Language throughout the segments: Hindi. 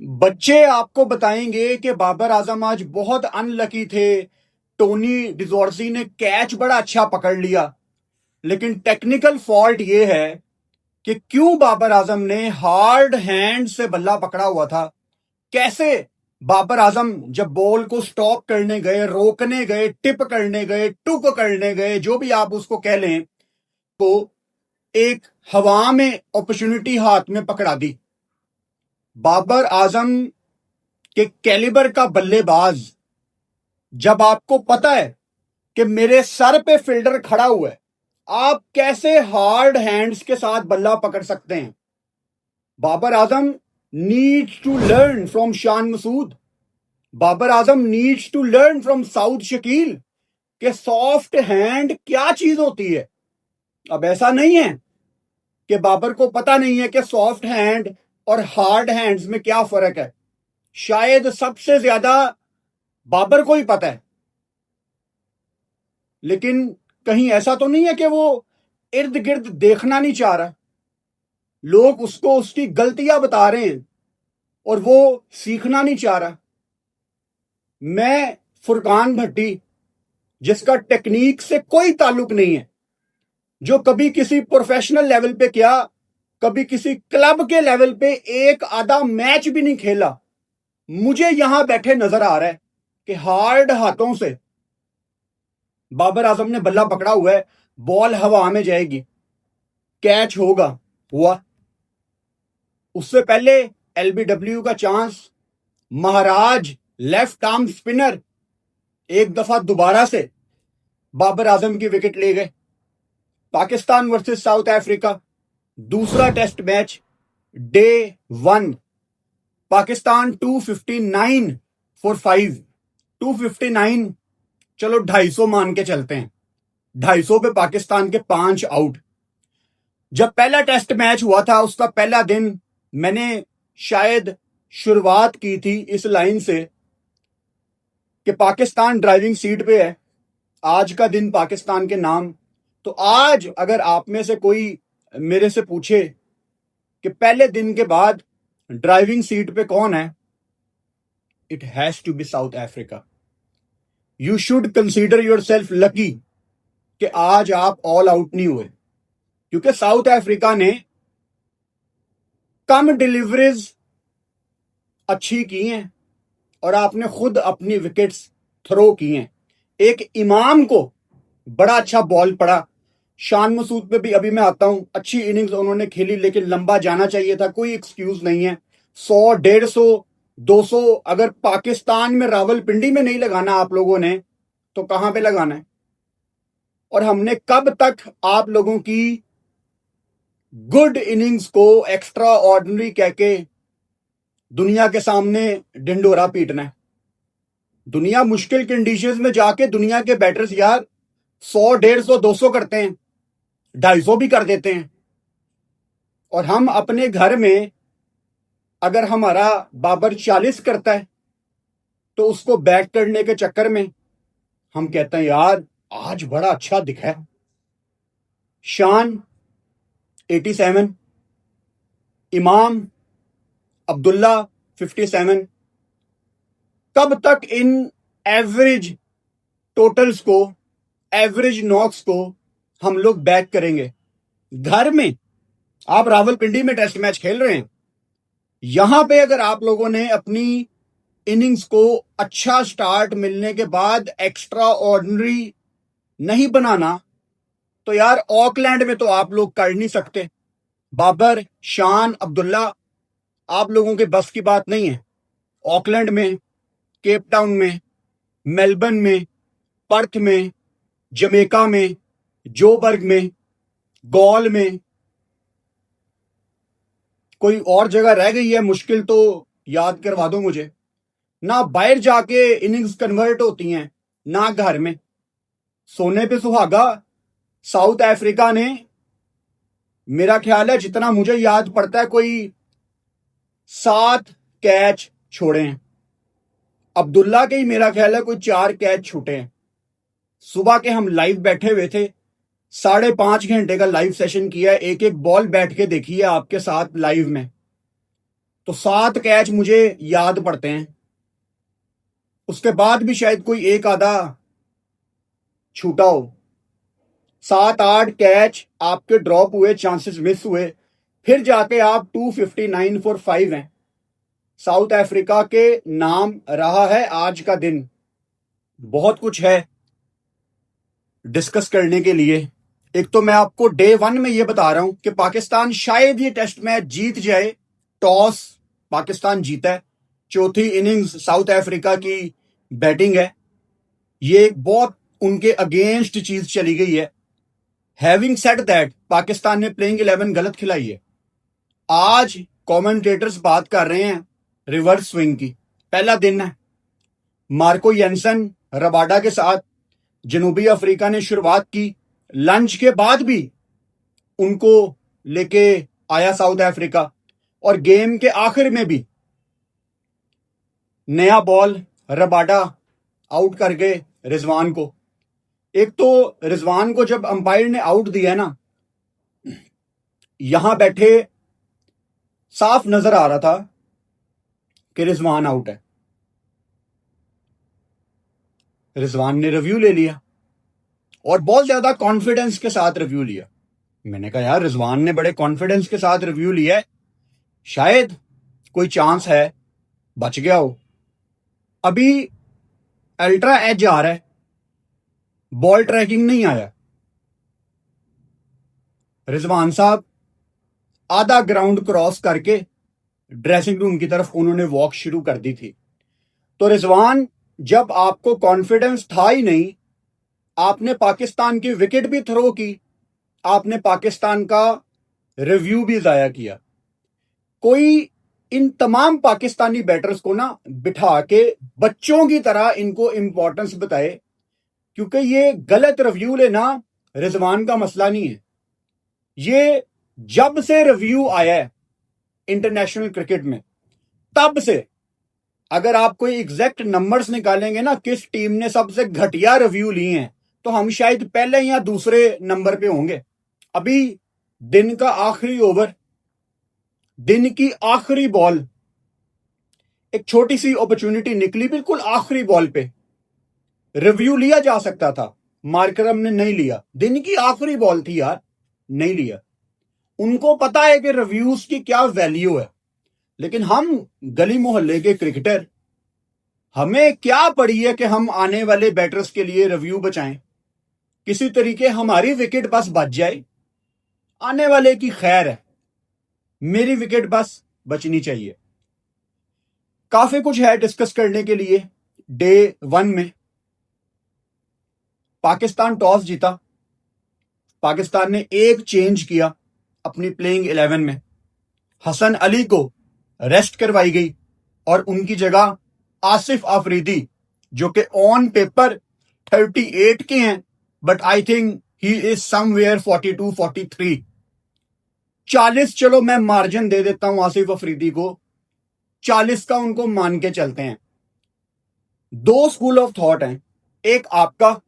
बच्चे आपको बताएंगे कि बाबर आजम आज बहुत अनलकी थे। टोनी डिजोर्सी ने कैच बड़ा अच्छा पकड़ लिया, लेकिन टेक्निकल फॉल्ट यह है कि क्यों बाबर आजम ने हार्ड हैंड से बल्ला पकड़ा हुआ था। कैसे बाबर आजम जब बॉल को स्टॉप करने गए, रोकने गए, टिप करने गए, टुक करने गए, जो भी आप उसको कह लें, तो एक हवा में अपॉर्चुनिटी हाथ में पकड़ा दी। बाबर आजम के कैलिबर का बल्लेबाज, जब आपको पता है कि मेरे सर पे फील्डर खड़ा हुआ है, आप कैसे हार्ड हैंड्स के साथ बल्ला पकड़ सकते हैं। Babar Azam needs to learn from Shan Masood. Babar Azam needs to learn from Saud Shakeel कि सॉफ्ट हैंड क्या चीज होती है। अब ऐसा नहीं है कि बाबर को पता नहीं है कि सॉफ्ट हैंड और हार्ड हैंड्स में क्या फर्क है। शायद सबसे ज्यादा बाबर को ही पता है, लेकिन कहीं ऐसा तो नहीं है कि वो इर्द गिर्द देखना नहीं चाह रहा। लोग उसको उसकी गलतियां बता रहे हैं और वो सीखना नहीं चाह रहा। मैं फुरकान भट्टी, जिसका टेक्निक से कोई ताल्लुक नहीं है, जो कभी किसी प्रोफेशनल लेवल पे क्या, कभी किसी क्लब के लेवल पे एक आधा मैच भी नहीं खेला, मुझे यहां बैठे नजर आ रहा है कि हार्ड हाथों से बाबर आजम ने बल्ला पकड़ा हुआ है, बॉल हवा में जाएगी, कैच होगा। हुआ। उससे पहले एलबीडब्ल्यू का चांस, महाराज लेफ्ट आर्म स्पिनर एक दफा दोबारा से बाबर आजम की विकेट ले गए। पाकिस्तान वर्सेस साउथ अफ्रीका, दूसरा test match, day 1, Pakistan 259 for 5। 259, चलो 250 मान के चलते हैं। 250 पे पाकिस्तान के 5 आउट। जब पहला टेस्ट मैच हुआ था, उसका पहला दिन, मैंने शायद शुरुआत की थी इस लाइन से कि पाकिस्तान ड्राइविंग सीट पे है, आज का दिन पाकिस्तान के नाम। तो आज अगर आप में से कोई मेरे से पूछे कि पहले दिन के बाद ड्राइविंग सीट पे कौन है, it has to be South Africa. You should consider yourself lucky कि आज आप ऑल आउट नहीं हुए, क्योंकि साउथ अफ्रीका ने कम डिलीवरीज अच्छी की हैं और आपने खुद अपनी विकेट्स थ्रो की हैं। एक इमाम को बड़ा अच्छा बॉल पड़ा। शान मसूद पे भी अभी मैं आता हूं, अच्छी इनिंग्स उन्होंने खेली, लेकिन लंबा जाना चाहिए था, कोई एक्सक्यूज नहीं है। 100, 150, 200 अगर पाकिस्तान में रावलपिंडी में नहीं लगाना आप लोगों ने, तो कहां पे लगाना है। और हमने कब तक आप लोगों की गुड इनिंग्स को एक्स्ट्रा ऑर्डिनरी कह के दुनिया के सामने ढिंडोरा पीटना है। दुनिया मुश्किल कंडीशंस में जाके दुनिया के बैटर्स यार 100, 150, 200 करते हैं, 250 भी कर देते हैं। और हम अपने घर में अगर हमारा बाबर 40 करता है, तो उसको बैट करने के चक्कर में हम कहते हैं यार आज बड़ा अच्छा दिखा है। शान 87, इमाम अब्दुल्ला 57। कब तक इन एवरेज टोटल्स को, एवरेज नॉक्स को हम लोग बैक करेंगे। घर में आप रावलपिंडी में टेस्ट मैच खेल रहे हैं, यहां पे अगर आप लोगों ने अपनी इनिंग्स को अच्छा स्टार्ट मिलने के बाद एक्स्ट्रा ऑर्डिनरी नहीं बनाना, तो यार ऑकलैंड में तो आप लोग कर नहीं सकते। बाबर, शान, अब्दुल्ला, आप लोगों के बस की बात नहीं है। ऑकलैंड में, केप टाउन में, मेलबर्न में, पर्थ में, जमेका में, जोबर्ग में, गॉल में, कोई और जगह रह गई है मुश्किल तो याद करवा दो मुझे। ना बाहर जाके इनिंग्स कन्वर्ट होती हैं, ना घर में। सोने पे सुहागा साउथ अफ्रीका ने, मेरा ख्याल है जितना मुझे याद पड़ता है, कोई 7 कैच छोड़े हैं। अब्दुल्ला के ही मेरा ख्याल है कोई 4 कैच छूटे हैं। सुबह के हम लाइव बैठे हुए थे, 5.5 घंटे का लाइव सेशन किया है, एक एक बॉल बैठ के देखी है आपके साथ लाइव में। तो 7 कैच मुझे याद पड़ते हैं, उसके बाद भी शायद कोई एक आधा छूटा हो। 7-8 कैच आपके ड्रॉप हुए, चांसेस मिस हुए, फिर जाके आप 259 फॉर 5 हैं। साउथ अफ्रीका के नाम रहा है आज का दिन। बहुत कुछ है डिस्कस करने के लिए। एक तो मैं आपको डे 1 में ये बता रहा हूं कि पाकिस्तान शायद ये टेस्ट मैच जीत जाए। टॉस पाकिस्तान जीता है, चौथी इनिंग्स साउथ अफ्रीका की बैटिंग है, ये एक बहुत उनके अगेंस्ट चीज चली गई है। हैविंग सेड दैट, पाकिस्तान ने प्लेइंग 11 गलत खिलाई है। आज कमेंटेटर्स बात कर रहे हैं रिवर्स स्विंग की। पहला दिन है, मार्को येंसन रबाडा के साथ जनूबी अफ्रीका ने शुरुआत की, लंच के बाद भी उनको लेके आया साउथ अफ्रीका, और गेम के आखिर में भी नया बॉल रबाडा आउट कर गए रिजवान को। एक तो रिजवान को जब अंपायर ने आउट दिया ना, यहां बैठे साफ नजर आ रहा था कि रिजवान आउट है। रिजवान ने रिव्यू ले लिया और बहुत ज्यादा कॉन्फिडेंस के साथ रिव्यू लिया। मैंने कहा यार, रिजवान ने बड़े कॉन्फिडेंस के साथ रिव्यू लिया है, शायद कोई चांस है बच गया हो। अभी अल्ट्रा एज आ रहा है, बॉल ट्रैकिंग नहीं आया। रिजवान साहब आधा ग्राउंड क्रॉस करके ड्रेसिंग रूम की तरफ उन्होंने वॉक शुरू कर दी थी। तो रिजवान, जब आपको कॉन्फिडेंस था ही नहीं, आपने पाकिस्तान की विकेट भी थ्रो की, आपने पाकिस्तान का रिव्यू भी जाया किया। कोई इन तमाम पाकिस्तानी बैटर्स को ना बिठा के बच्चों की तरह इनको इंपॉर्टेंस बताए, क्योंकि ये गलत रिव्यू लेना रिजवान का मसला नहीं है। ये जब से रिव्यू आया है इंटरनेशनल क्रिकेट में, तब से अगर आप कोई एग्जैक्ट नंबर्स निकालेंगे ना किस टीम ने सबसे घटिया रिव्यू लिए हैं, तो हम शायद पहले या दूसरे नंबर पे होंगे। अभी दिन का आखिरी ओवर, दिन की आखिरी बॉल, एक छोटी सी अपॉर्चुनिटी निकली, बिल्कुल आखिरी बॉल पे रिव्यू लिया जा सकता था, मार्करम ने नहीं लिया। दिन की आखिरी बॉल थी यार, नहीं लिया। उनको पता है कि रिव्यूज की क्या वैल्यू है, लेकिन हम गली मोहल्ले के क्रिकेटर, हमें क्या पड़ी है कि हम आने वाले बैटर्स के लिए रिव्यू बचाएं। किसी तरीके हमारी विकेट बस बच जाए, आने वाले की खैर है, मेरी विकेट बस बचनी चाहिए। काफी कुछ है डिस्कस करने के लिए। डे 1 में पाकिस्तान टॉस जीता, पाकिस्तान ने एक चेंज किया अपनी प्लेइंग 11 में। हसन अली को रेस्ट करवाई गई और उनकी जगह आसिफ अफरीदी, जो कि ऑन पेपर 38 के हैं, but I think he is somewhere 42-43। 40 चलो मैं मार्जिन दे देता हूं आसिफ अफरीदी को, 40 का उनको मान के चलते हैं। 2 स्कूल ऑफ थॉट हैं, एक आपका,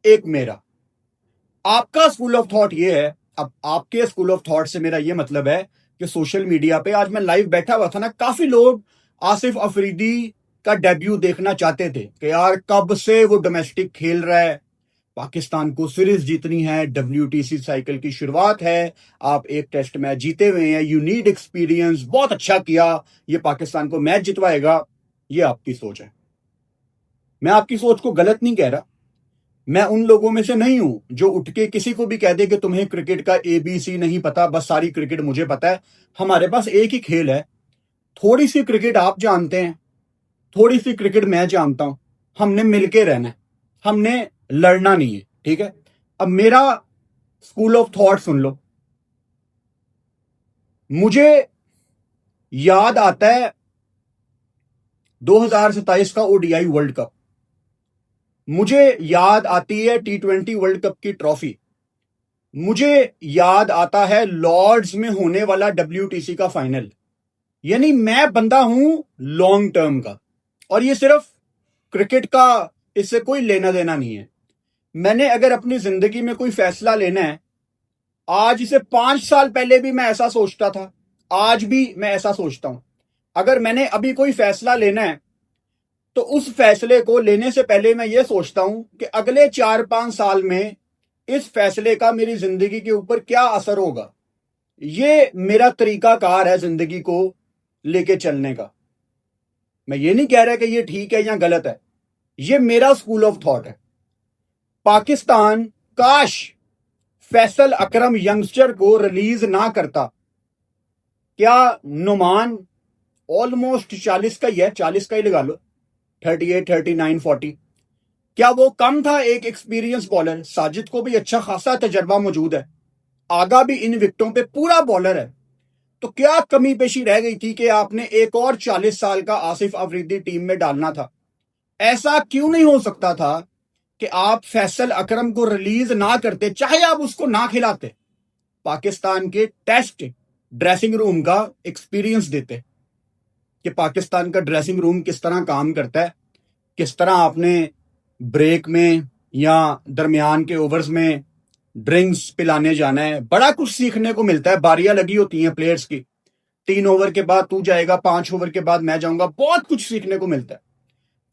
एक मेरा। आपका स्कूल ऑफ थॉट ये है, अब आपके स्कूल ऑफ थॉट से मेरा ये मतलब है कि सोशल मीडिया पे आज मैं लाइव बैठा हुआ था ना, काफी लोग आसिफ अफरीदी का डेब्यू देखना चाहते थे कि यार कब से वो डोमेस्टिक खेल रहा है, पाकिस्तान को सीरीज जीतनी है, WTC साइकिल की शुरुआत है, आप एक टेस्ट मैच जीते हुए हैं, यू नीड एक्सपीरियंस, बहुत अच्छा किया, ये पाकिस्तान को मैच जितवाएगा। ये आपकी सोच है, मैं आपकी सोच को गलत नहीं कह रहा। मैं उन लोगों में से नहीं हूं जो उठ के किसी को भी कह दे कि तुम्हें क्रिकेट का ABC नहीं पता, बस सारी क्रिकेट मुझे पता है। हमारे पास एक ही खेल है, थोड़ी सी क्रिकेट आप जानते हैं, थोड़ी सी क्रिकेट मैं जानता हूं, हमने मिलके रहना है, हमने लड़ना नहीं है, ठीक है। अब मेरा स्कूल ऑफ थॉट सुन लो। मुझे याद आता है 2027 का ODI वर्ल्ड कप, मुझे याद आती है T20 वर्ल्ड कप की ट्रॉफी, मुझे याद आता है लॉर्ड्स में होने वाला WTC का फाइनल। यानी मैं बंदा हूं लॉन्ग टर्म का, और ये सिर्फ क्रिकेट का, इससे कोई लेना देना नहीं है। मैंने अगर अपनी जिंदगी में कोई फैसला लेना है, आज से 5 साल पहले भी मैं ऐसा सोचता था, आज भी मैं ऐसा सोचता हूं अगर मैंने अभी कोई फैसला लेना है तो उस फैसले को लेने से पहले मैं ये सोचता हूं कि अगले 4-5 साल में इस फैसले का मेरी जिंदगी के ऊपर क्या असर होगा। ये मेरा तरीकाकार है जिंदगी को लेके चलने का। मैं ये नहीं कह रहा कि ये ठीक है या गलत है, ये मेरा स्कूल ऑफ थॉट है। पाकिस्तान काश फैसल अकरम यंगस्टर को रिलीज ना करता। क्या नुमान ऑलमोस्ट 40 का ही है, 40 का ही लगा लो, 38, 39, 40। क्या वो कम था एक एक्सपीरियंस बॉलर? साजिद को भी अच्छा खासा तजर्बा मौजूद है, आगा भी इन विकेटों पे पूरा बॉलर है। तो क्या कमी पेशी रह गई थी कि आपने एक और 40 साल का आसिफ अफरीदी टीम में डालना था? ऐसा क्यों नहीं हो सकता था कि आप फैसल अकरम को रिलीज ना करते, चाहे आप उसको ना खिलाते, पाकिस्तान के टेस्ट ड्रेसिंग रूम का एक्सपीरियंस देते कि पाकिस्तान का ड्रेसिंग रूम किस तरह काम करता है, किस तरह आपने ब्रेक में या दरमियान के ओवर्स में ड्रिंक्स पिलाने जाना है। बड़ा कुछ सीखने को मिलता है, बारियां लगी होती हैं प्लेयर्स की, 3 ओवर के बाद तू जाएगा, 5 ओवर के बाद मैं जाऊंगा, बहुत कुछ सीखने को मिलता है।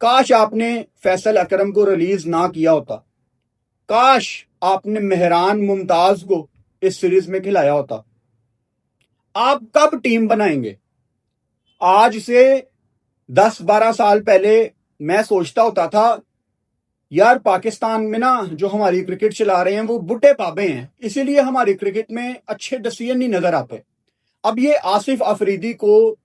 काश आपने फैसल अकरम को रिलीज ना किया होता, काश आपने मेहरान मुमताज को इस सीरीज में खिलाया होता। आप कब टीम बनाएंगे? आज से 10-12 साल पहले मैं सोचता होता था यार पाकिस्तान में ना जो हमारी क्रिकेट चला रहे हैं वो बुड्ढे पाबे हैं, इसीलिए हमारी क्रिकेट में अच्छे डिसीजन नहीं नजर आते। अब ये आसिफ अफरीदी को,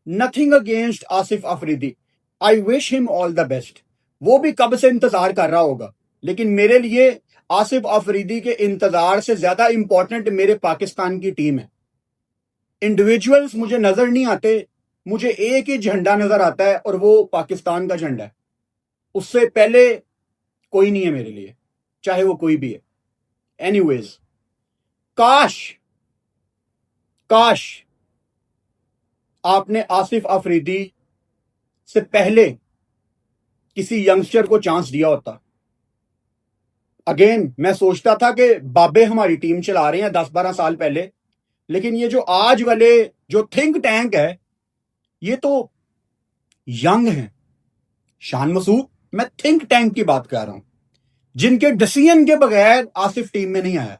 nothing against Asif Afridi, I wish him all the best, वो भी कब से इंतजार कर रहा होगा, लेकिन मेरे लिए आसिफ अफरीदी के इंतजार से ज्यादा इंपॉर्टेंट मेरे पाकिस्तान की टीम है। इंडिविजुअल्स मुझे नजर नहीं आते, मुझे एक ही झंडा नजर आता है और वो पाकिस्तान का झंडा है। उससे पहले कोई नहीं है मेरे लिए, चाहे वो कोई भी है। एनीवेज, काश काश आपने आसिफ अफरीदी से पहले किसी यंगस्टर को चांस दिया होता। अगेन मैं सोचता था कि बाबे हमारी टीम चला रहे हैं 10-12 साल पहले, लेकिन ये जो आज वाले जो थिंक टैंक है ये तो यंग है। शान मसूद, मैं थिंक टैंक की बात कर रहा हूं, जिनके डिसीजन के बगैर आसिफ टीम में नहीं आया।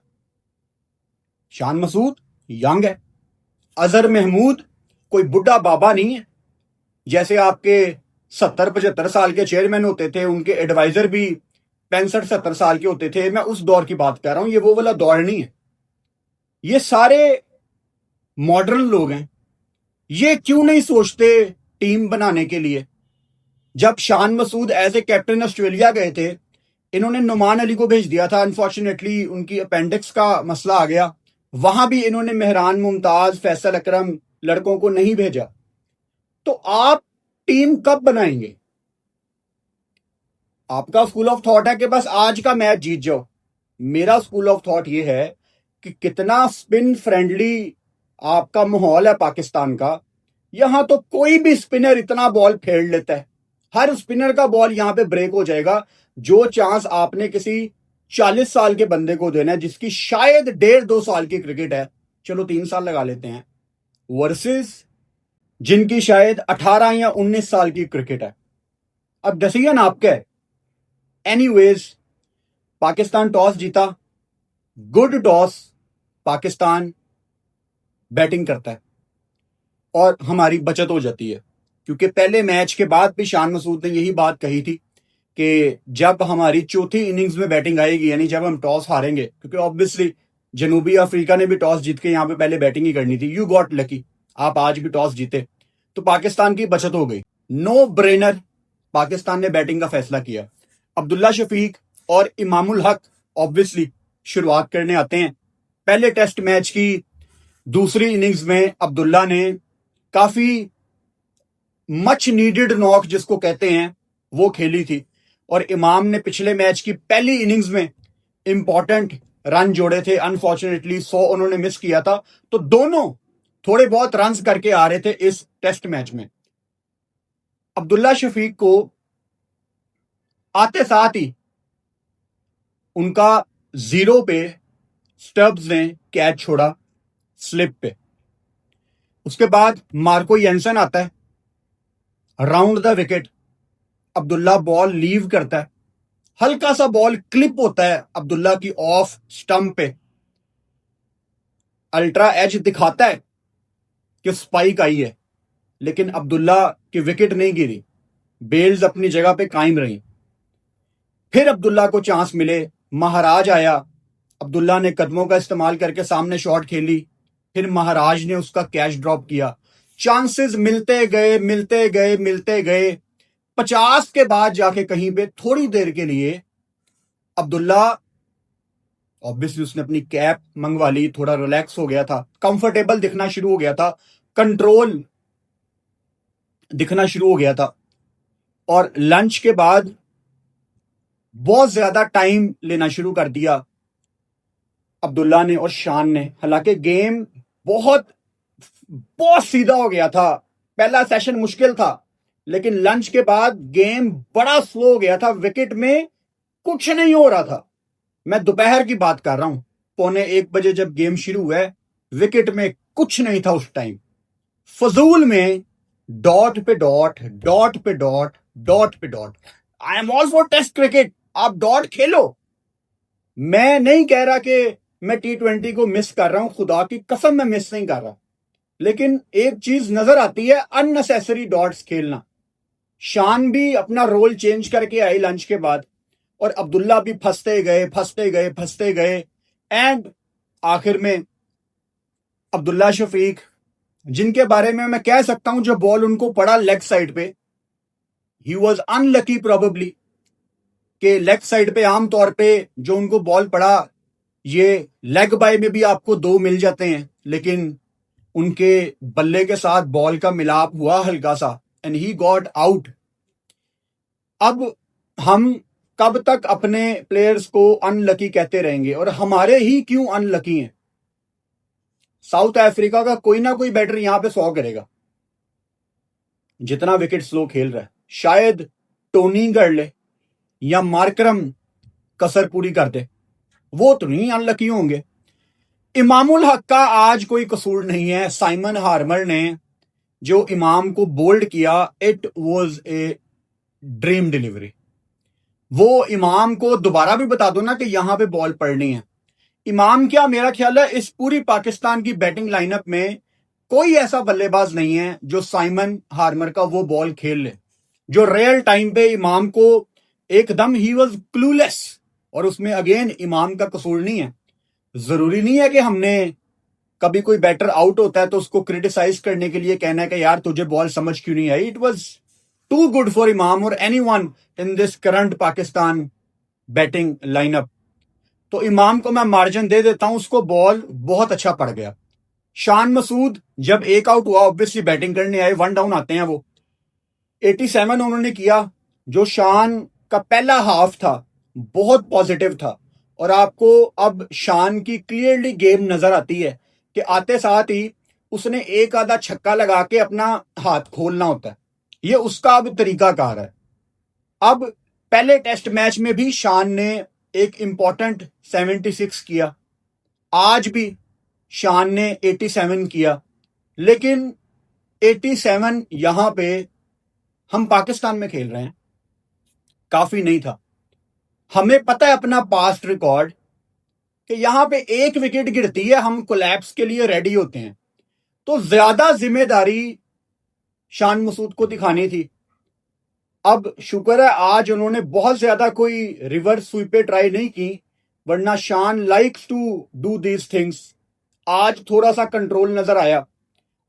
शान मसूद यंग है, अजहर महमूद कोई बुढ़ा बाबा नहीं है, जैसे आपके 70-75 साल के चेयरमैन होते थे, उनके एडवाइजर भी 65-70 साल के होते थे। मैं उस दौर की बात कर रहा हूं, ये वो वाला दौर नहीं है। ये सारे मॉडर्न लोग हैं। ये क्यों नहीं सोचते टीम बनाने के लिए? जब Shan Masood as a captain Australia गए थे, इन्होंने नुमान अली को भेज दिया था, अनफॉर्चुनेटली उनकी अपेंडिक्स का मसला आ गया, वहां भी इन्होंने मेहरान मुमताज, फैसल अकरम लड़कों को नहीं भेजा। तो आप टीम कब बनाएंगे? आपका स्कूल ऑफ थॉट है कि बस आज का मैच जीत जाओ। मेरा स्कूल ऑफ थॉट ये है कि कितना स्पिन फ्रेंडली आपका माहौल है पाकिस्तान का। यहां तो कोई भी स्पिनर इतना बॉल फेर लेता है, हर स्पिनर का बॉल यहां पे ब्रेक हो जाएगा। जो चांस आपने किसी 40 साल के बंदे को देना है जिसकी शायद 1.5-2 साल की क्रिकेट है, चलो 3 साल लगा लेते हैं, वर्सेस जिनकी शायद 18 या 19 साल की क्रिकेट है। अब डिसीजन आपका है। एनीवेज, पाकिस्तान टॉस जीता, गुड टॉस, पाकिस्तान बैटिंग करता है और हमारी बचत हो जाती है, क्योंकि पहले मैच के बाद भी शान मसूद ने यही बात कही थी कि जब हमारी चौथी इनिंग्स में बैटिंग आएगी, यानी जब हम टॉस हारेंगे, क्योंकि ऑब्वियसली जनूबी अफ्रीका ने भी टॉस जीत के यहां पे पहले बैटिंग ही करनी थी, यू गॉट लकी, आप आज भी टॉस जीते तो पाकिस्तान की बचत हो गई। नो ब्रेनर, पाकिस्तान ने बैटिंग का फैसला किया। अब्दुल्ला शफीक और इमामुल हक ऑब्वियसली शुरुआत करने आते हैं। पहले टेस्ट मैच की दूसरी इनिंग्स में अब्दुल्ला ने काफी मच नीडेड नॉक जिसको कहते हैं वो खेली थी, और इमाम ने पिछले मैच की पहली इनिंग्स में इंपॉर्टेंट रन जोड़े थे। अनफॉर्चुनेटली 100 उन्होंने मिस किया था, तो दोनों थोड़े बहुत रन करके आ रहे थे इस टेस्ट मैच में। अब्दुल्ला शफीक को आते साथ ही उनका 0 पे स्टब्स ने कैच छोड़ा स्लिप पे। उसके बाद मार्को येंसन आता है, round the wicket Abdullah ball leave करता है, हल्का सा बॉल क्लिप होता है अब्दुल्ला की ऑफ स्टंप पे, अल्ट्रा एज दिखाता है कि स्पाइक आई है, लेकिन अब्दुल्ला की विकेट नहीं गिरी, बेल्स अपनी जगह पे कायम रही। फिर अब्दुल्ला को चांस मिले, महाराज आया, अब्दुल्ला ने कदमों का इस्तेमाल करके सामने शॉट खेली, फिर महाराज ने उसका कैच ड्रॉप किया। चांसेस मिलते गए मिलते गए मिलते गए, 50 के बाद जाके कहीं पे थोड़ी देर के लिए अब्दुल्ला, ऑब्वियसली उसने अपनी कैप मंगवा ली, थोड़ा रिलैक्स हो गया था, कंफर्टेबल दिखना शुरू हो गया था, कंट्रोल दिखना शुरू हो गया था। और लंच के बाद बहुत ज्यादा टाइम लेना शुरू कर दिया अब्दुल्ला ने और शान ने। हालांकि गेम बहुत बहुत सीधा हो गया था, पहला सेशन मुश्किल था, लेकिन लंच के बाद गेम बड़ा स्लो हो गया था, विकेट में कुछ नहीं हो रहा था। मैं दोपहर की बात कर रहा हूं, 1:15 जब गेम शुरू हुआ है, विकेट में कुछ नहीं था उस टाइम। फजूल में डॉट पे डॉट, डॉट पे डॉट, डॉट पे dot. I am all for test cricket, आप डॉट खेलो, मैं नहीं कह रहा कि मैं T20 को मिस कर रहा हूं, खुदा की कसम मैं मिस नहीं कर रहा, लेकिन एक चीज नजर आती है, अननेसेसरी डॉट्स खेलना। शान भी अपना रोल चेंज करके आई लंच के बाद, और अब्दुल्ला भी फंसते गए फंसते गए फंसते गए, एंड आखिर में अब्दुल्ला शफीक, जिनके बारे में मैं कह सकता हूं जो बॉल उनको पड़ा लेग साइड पे, ही वॉज अनलकी प्रोबेबली, कि लेग साइड पे आमतौर पे जो उनको बॉल पड़ा, ये लेग बाय में भी आपको 2 मिल जाते हैं, लेकिन उनके बल्ले के साथ बॉल का मिलाप हुआ हल्का सा, एंड ही गॉट आउट। अब हम कब तक अपने प्लेयर्स को अनलकी कहते रहेंगे, और हमारे ही क्यों अनलकी हैं? साउथ अफ्रीका का कोई ना कोई बैटर यहां पे 100 करेगा, जितना विकेट स्लो खेल रहा है। शायद टोनी कर ले या मार्करम कसर पूरी कर दे, वो तो नहीं अनलकी होंगे। इमामुल हक का आज कोई कसूर नहीं है, साइमन हार्मर ने जो इमाम को बोल्ड किया, it was a dream delivery. वो इमाम को दोबारा भी बता दो ना कि यहां पे बॉल पड़नी है। इमाम क्या, मेरा ख्याल है इस पूरी पाकिस्तान की बैटिंग लाइनअप में कोई ऐसा बल्लेबाज नहीं है जो साइमन हार्मर का वो बॉल खेल ले, जो रियल टाइम पे इमाम को एकदम, ही वॉज क्लूलेस। और उसमें अगेन इमाम का कसूर नहीं है। जरूरी नहीं है कि हमने कभी कोई बैटर आउट होता है तो उसको क्रिटिसाइज करने के लिए कहना है कि यार तुझे बॉल समझ क्यों नहीं आई। It was too good for Imam और anyone in this current Pakistan batting lineup. तो इमाम को मैं मार्जिन दे देता हूं, उसको बॉल बहुत अच्छा पड़ गया। शान मसूद जब एक आउट हुआ, ऑब्वियसली बैटिंग करने आए, 1 डाउन आते हैं वो, 87 उन्होंने किया। जो शान का पहला हाफ था बहुत पॉजिटिव था, और आपको अब शान की क्लियरली गेम नजर आती है कि आते साथ ही उसने एक आधा छक्का लगा के अपना हाथ खोलना होता है, ये उसका अब तरीकाकार है। अब पहले टेस्ट मैच में भी शान ने एक इंपॉर्टेंट 76 किया, आज भी शान ने 87 किया, लेकिन 87 यहां पे हम पाकिस्तान में खेल रहे हैं, काफी नहीं था। हमें पता है अपना पास्ट रिकॉर्ड कि यहां पे एक विकेट गिरती है हम कोलैप्स के लिए रेडी होते हैं, तो ज्यादा जिम्मेदारी शान मसूद को दिखानी थी। अब शुक्र है आज उन्होंने बहुत ज्यादा कोई रिवर्स स्वीपे ट्राई नहीं की, वरना Shan likes to do these things. आज थोड़ा सा कंट्रोल नजर आया,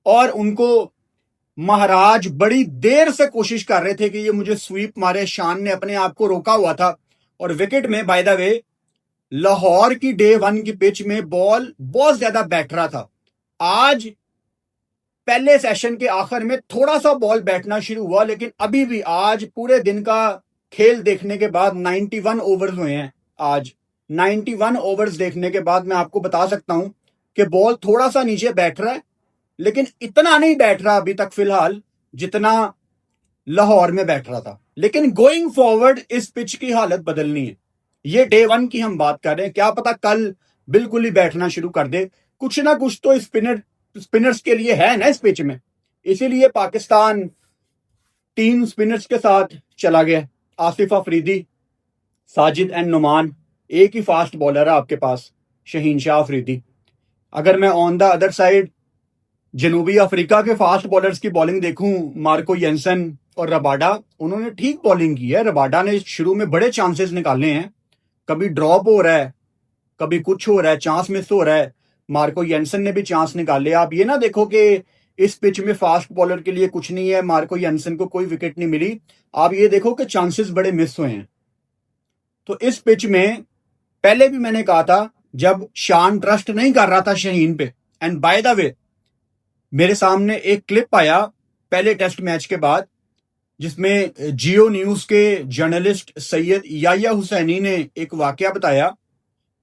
और उनको महाराज बड़ी देर से कोशिश कर रहे थे कि ये मुझे स्वीप मारे। शान ने अपने आप को रोका हुआ था, और विकेट में बाय द वे लाहौर की डे 1 की पिच में बॉल बहुत ज्यादा बैठ रहा था। आज पहले सेशन के आखिर में थोड़ा सा बॉल बैठना शुरू हुआ, लेकिन अभी भी आज पूरे दिन का खेल देखने के बाद 91 ओवर्स हुए हैं। आज 91 ओवर्स देखने के बाद मैं आपको बता सकता हूं कि बॉल थोड़ा सा नीचे बैठ रहा है, लेकिन इतना नहीं बैठ रहा अभी तक फिलहाल जितना लाहौर में बैठ रहा था। लेकिन गोइंग फॉरवर्ड इस पिच की हालत बदलनी है। ये डे 1 की हम बात कर रहे हैं, क्या पता कल बिल्कुल ही बैठना शुरू कर दे। कुछ ना कुछ तो स्पिनर्स के लिए है ना इस पिच में, इसीलिए पाकिस्तान 3 स्पिनर्स के साथ चला गया, आसिफ अफरीदी, साजिद एंड नुमान। एक ही फास्ट बॉलर है आपके पास, शहीन शाह अफरीदी। अगर मैं ऑन द अदर साइड जनूबी अफ्रीका के फास्ट बॉलर्स की बॉलिंग देखूं, मार्को येंसन और रबाडा, उन्होंने ठीक बॉलिंग की है। रबाडा ने शुरू में बड़े चांसेस निकाले हैं, कभी ड्रॉप हो रहा है, कभी कुछ हो रहा है, चांस मिस हो रहा है। मार्को येंसन ने भी चांस निकाले। आप ये ना देखो कि इस पिच में फास्ट बॉलर के लिए कुछ नहीं है, मार्को येंसन को कोई विकेट नहीं मिली। आप ये देखो कि चांसेस बड़े मिस हुए हैं। तो इस पिच में पहले भी मैंने कहा था, जब शान ट्रस्ट नहीं कर रहा था शहीन पे। एंड बाय द वे, मेरे सामने एक क्लिप आया पहले टेस्ट मैच के बाद, जिसमें जियो न्यूज के जर्नलिस्ट सैयद याया हुसैनी ने एक वाकया बताया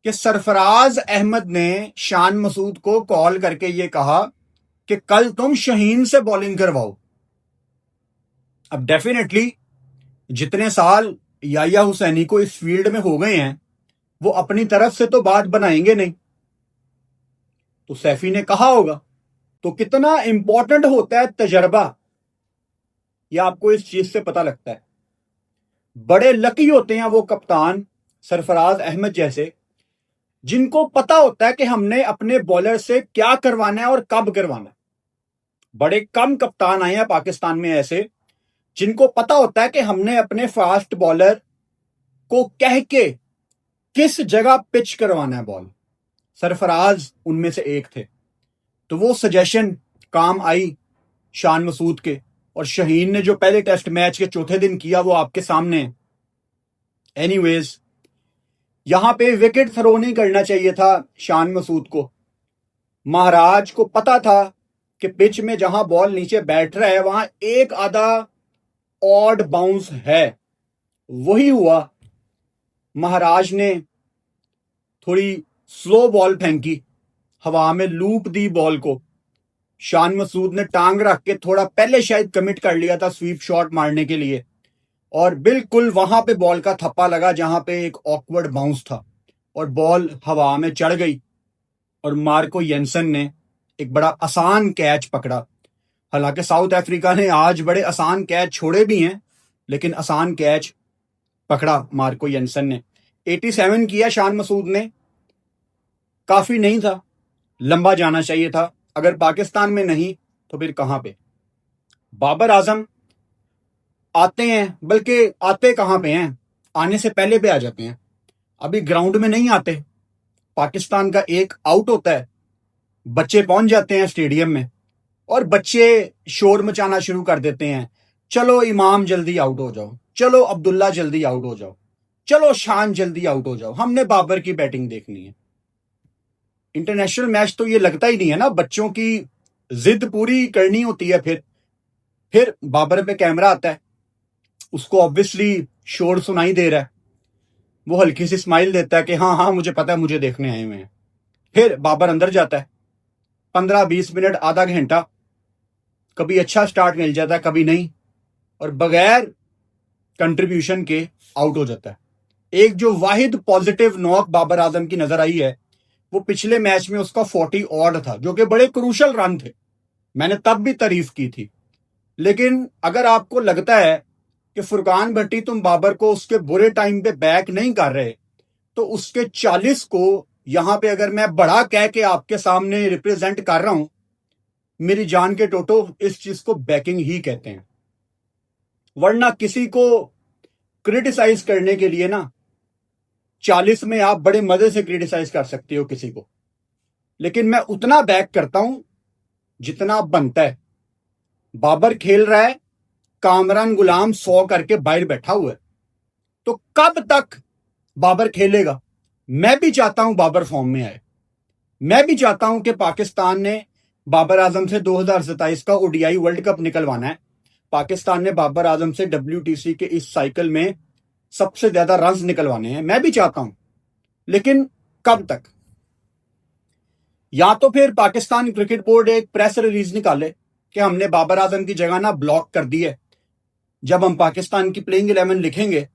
कि सरफराज अहमद ने शान मसूद को कॉल करके ये कहा कि कल तुम शहीन से बॉलिंग करवाओ। अब डेफिनेटली जितने साल याया हुसैनी को इस फील्ड में हो गए हैं, वो अपनी तरफ से तो बात बनाएंगे नहीं, तो सैफी ने कहा होगा। तो कितना इंपॉर्टेंट होता है तजर्बा, यह आपको इस चीज से पता लगता है। बड़े लकी होते हैं वो कप्तान सरफराज अहमद जैसे, जिनको पता होता है कि हमने अपने बॉलर से क्या करवाना है और कब करवाना है। बड़े कम कप्तान आए हैं पाकिस्तान में ऐसे, जिनको पता होता है कि हमने अपने फास्ट बॉलर को कह के किस जगह पिच करवाना है बॉल। सरफराज उनमें से एक थे। तो वो सजेशन काम आई शान मसूद के, और शहीन ने जो पहले टेस्ट मैच के चौथे दिन किया वो आपके सामने है। एनीवेज, यहां पे विकेट थ्रो नहीं करना चाहिए था शान मसूद को। महाराज को पता था कि पिच में जहां बॉल नीचे बैठ रहा है वहां एक आधा ऑड बाउंस है। वही हुआ। महाराज ने थोड़ी स्लो बॉल फेंकी, हवा में लूप दी बॉल को। शान मसूद ने टांग रख के थोड़ा पहले शायद कमिट कर लिया था स्वीप शॉट मारने के लिए, और बिल्कुल वहां पे बॉल का थप्पा लगा जहां पे एक ऑकवर्ड बाउंस था, और बॉल हवा में चढ़ गई। और मार्को येंसन ने एक बड़ा आसान कैच पकड़ा। हालांकि साउथ अफ्रीका ने आज बड़े आसान कैच छोड़े भी हैं, लेकिन आसान कैच पकड़ा मार्को येंसन ने। 87 किया शान मसूद ने, काफी नहीं था, लंबा जाना चाहिए था। अगर पाकिस्तान में नहीं तो फिर कहां पे। बाबर आजम आते हैं, बल्कि आते कहां पे हैं, आने से पहले पे आ जाते हैं। अभी ग्राउंड में नहीं आते। पाकिस्तान का एक आउट होता है, बच्चे पहुंच जाते हैं स्टेडियम में, और बच्चे शोर मचाना शुरू कर देते हैं, चलो इमाम जल्दी आउट हो जाओ, चलो अब्दुल्ला जल्दी आउट हो जाओ, चलो शान जल्दी आउट हो जाओ, हमने बाबर की बैटिंग देखनी है। इंटरनेशनल मैच तो ये लगता ही नहीं है ना, बच्चों की जिद पूरी करनी होती है। फिर बाबर पे कैमरा आता है, उसको ऑब्वियसली शोर सुनाई दे रहा है, वो हल्की सी स्माइल देता है कि हाँ हाँ मुझे पता है, मुझे देखने आए हुए हैं। फिर बाबर अंदर जाता है, 15-20 मिनट, आधा घंटा, कभी अच्छा स्टार्ट मिल जाता है, कभी नहीं, और बगैर कंट्रीब्यूशन के आउट हो जाता है। एक जो वाहिद पॉजिटिव नॉक बाबर आजम की नजर आई है, वो पिछले मैच में उसका 40 ऑड था, जो कि बड़े क्रूशल रन थे। मैंने तब भी तारीफ की थी। लेकिन अगर आपको लगता है कि फुरकान भट्टी तुम बाबर को उसके बुरे टाइम पे बैक नहीं कर रहे, तो उसके 40 को यहां पे अगर मैं बड़ा कह के आपके सामने रिप्रेजेंट कर रहा हूं, मेरी जान के टोटो, इस चीज को बैकिंग ही कहते हैं। वरना किसी को क्रिटिसाइज करने के लिए ना, 40 में आप बड़े मजे से क्रिटिसाइज कर सकते हो किसी को, लेकिन मैं उतना बैक करता हूं जितना बनता है। बाबर खेल रहा है, कामरान गुलाम 100 करके बाहर बैठा हुआ है, तो कब तक बाबर खेलेगा? मैं भी चाहता हूं बाबर फॉर्म में आए। मैं भी चाहता हूं कि पाकिस्तान ने बाबर आजम से 2027 का ओडीआई वर्ल्ड कप निकलवाना है। पाकिस्तान ने बाबर आजम से WTC के इस साइकिल में सबसे ज्यादा रन्स निकलवाने हैं। मैं भी चाहता हूं, लेकिन कब तक? या तो फिर पाकिस्तान क्रिकेट बोर्ड एक प्रेस रिलीज निकाले कि हमने बाबर आजम की जगह ना ब्लॉक कर दी है। जब हम पाकिस्तान की प्लेइंग 11 लिखेंगे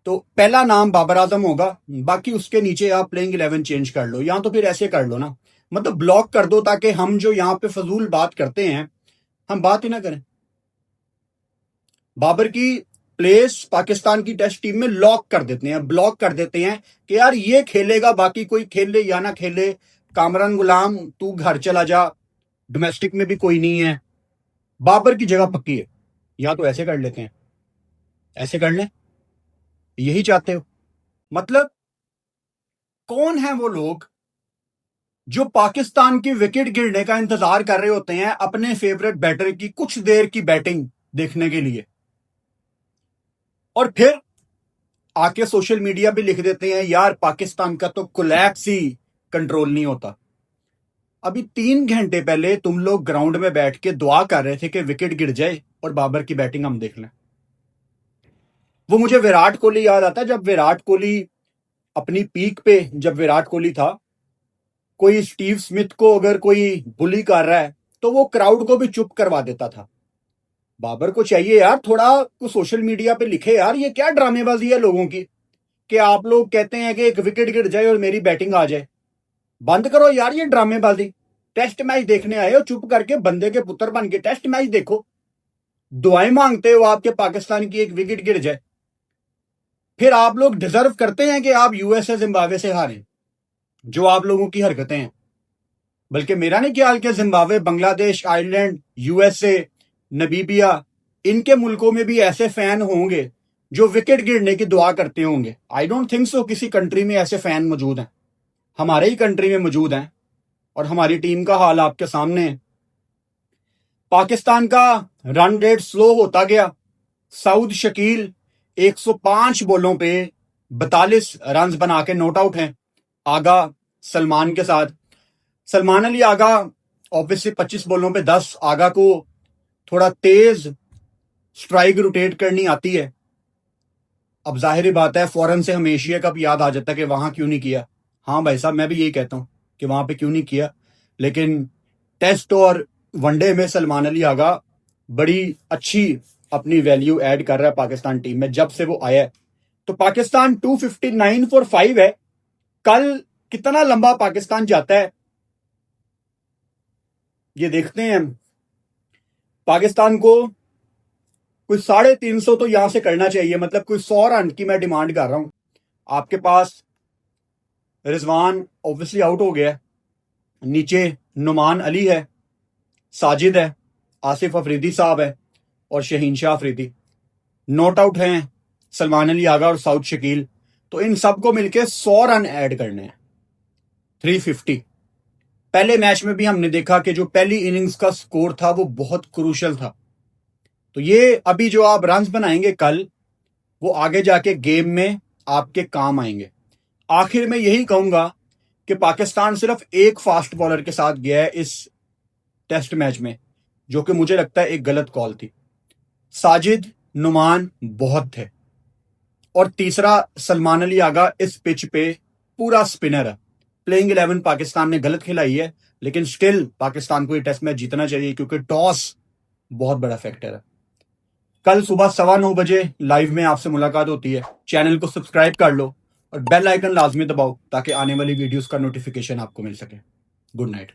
तो पहला नाम बाबर आजम होगा, बाकी उसके नीचे आप प्लेइंग 11 चेंज कर लो, या तो फिर ऐसे कर लो ना, मतलब ब्लॉक कर दो, ताकि हम जो यहां पे फजूल बात करते हैं हम बात ही ना करें। बाबर की प्लेस पाकिस्तान की टेस्ट टीम में लॉक कर देते हैं, ब्लॉक कर देते हैं कि यार ये खेलेगा, बाकी कोई खेले या ना खेले, कामरान गुलाम तू घर चला जा, डोमेस्टिक में भी कोई नहीं है, बाबर की जगह पक्की है। या तो ऐसे कर लेते हैं, ऐसे कर लें, यही चाहते हो? मतलब कौन है वो लोग जो पाकिस्तान की विकेट गिरने का इंतजार कर रहे होते हैं अपने फेवरेट बैटर की कुछ देर की बैटिंग देखने के लिए, और फिर आके सोशल मीडिया पे लिख देते हैं यार पाकिस्तान का तो कोलैप्स ही कंट्रोल नहीं होता। अभी 3 घंटे पहले तुम लोग ग्राउंड में बैठ के दुआ कर रहे थे कि विकेट गिर जाए और बाबर की बैटिंग हम देख लें। वो मुझे विराट कोहली याद आता है, जब विराट कोहली अपनी पीक पे, जब विराट कोहली था, कोई स्टीव स्मिथ को अगर कोई बुली कर रहा है तो वो क्राउड को भी चुप करवा देता था। बाबर को चाहिए यार थोड़ा कुछ सोशल मीडिया पे लिखे यार ये क्या ड्रामेबाजी है लोगों की, कि आप लोग कहते हैं कि एक विकेट गिर जाए और मेरी बैटिंग आ जाए। बंद करो यार ये ड्रामेबाजी। टेस्ट मैच देखने आए हो, चुप करके बंदे के पुत्र बन के टेस्ट मैच देखो। दुआएं मांगते हो आपके पाकिस्तान की एक विकेट गिर जाए, फिर आप लोग डिजर्व करते हैं कि आप यूएसए जिम्बाब्वे से हारें, जो आप लोगों की हरकतें हैं। बल्कि मेरा नहीं ख्याल कि जिम्बाब्वे, बांग्लादेश, आयरलैंड, यूएसए, नबीबिया, इनके मुल्कों में भी ऐसे फैन होंगे जो विकेट गिरने की दुआ करते होंगे। आई डोंट थिंक सो किसी कंट्री में ऐसे फैन मौजूद हैं। हमारे ही कंट्री में मौजूद हैं, और हमारी टीम का हाल आपके सामने है। पाकिस्तान का रन रेट स्लो होता गया। सऊद शकील 105 बॉलों पे 42 रन बना के नॉट आउट हैं आगा सलमान के साथ। सलमान अली आगा ऑब्वियसली 25 बॉलों पे 10। आगा को थोड़ा तेज स्ट्राइक रोटेट करनी आती है। अब जाहिर बात है फौरन से हमें एशिया कप याद आ जाता है कि वहां क्यों नहीं किया। हाँ भाई साहब, मैं भी यही कहता हूं कि वहां पे क्यों नहीं किया, लेकिन टेस्ट और वनडे में सलमान अली आगा बड़ी अच्छी अपनी वैल्यू ऐड कर रहा है पाकिस्तान टीम में जब से वो आया है। तो पाकिस्तान 259 फॉर 5 है। कल कितना लंबा पाकिस्तान जाता है ये देखते हैं। पाकिस्तान को कोई 350 तो यहां से करना चाहिए, मतलब कोई 100 रन की मैं डिमांड कर रहा हूं। आपके पास रिजवान ऑब्वियसली आउट हो गया, नीचे नुमान अली है, साजिद है, आसिफ अफरीदी साहब है और शहीन शाह अफरीदी। नॉट आउट हैं सलमान अली आगा और साउद शकील। तो इन सबको मिलके 100 रन ऐड करने हैं, 350। पहले मैच में भी हमने देखा कि जो पहली इनिंग्स का स्कोर था वो बहुत क्रूशल था। तो ये अभी जो आप रन बनाएंगे कल, वो आगे जाके गेम में आपके काम आएंगे। आखिर में यही कहूंगा कि पाकिस्तान सिर्फ एक फास्ट बॉलर के साथ गया है इस टेस्ट मैच में, जो कि मुझे लगता है एक गलत कॉल थी। साजिद, नुमान बहुत थे, और तीसरा सलमान अली आगा इस पिच पे पूरा स्पिनर है। प्लेइंग 11 पाकिस्तान ने गलत खिलाई है, लेकिन स्टिल पाकिस्तान को ये टेस्ट मैच जीतना चाहिए क्योंकि टॉस बहुत बड़ा फैक्टर है। कल सुबह 9:15 लाइव में आपसे मुलाकात होती है। चैनल को सब्सक्राइब कर लो और बेल आइकन लाजमी दबाओ ताकि आने वाली वीडियोस का नोटिफिकेशन आपको मिल सके। Good night.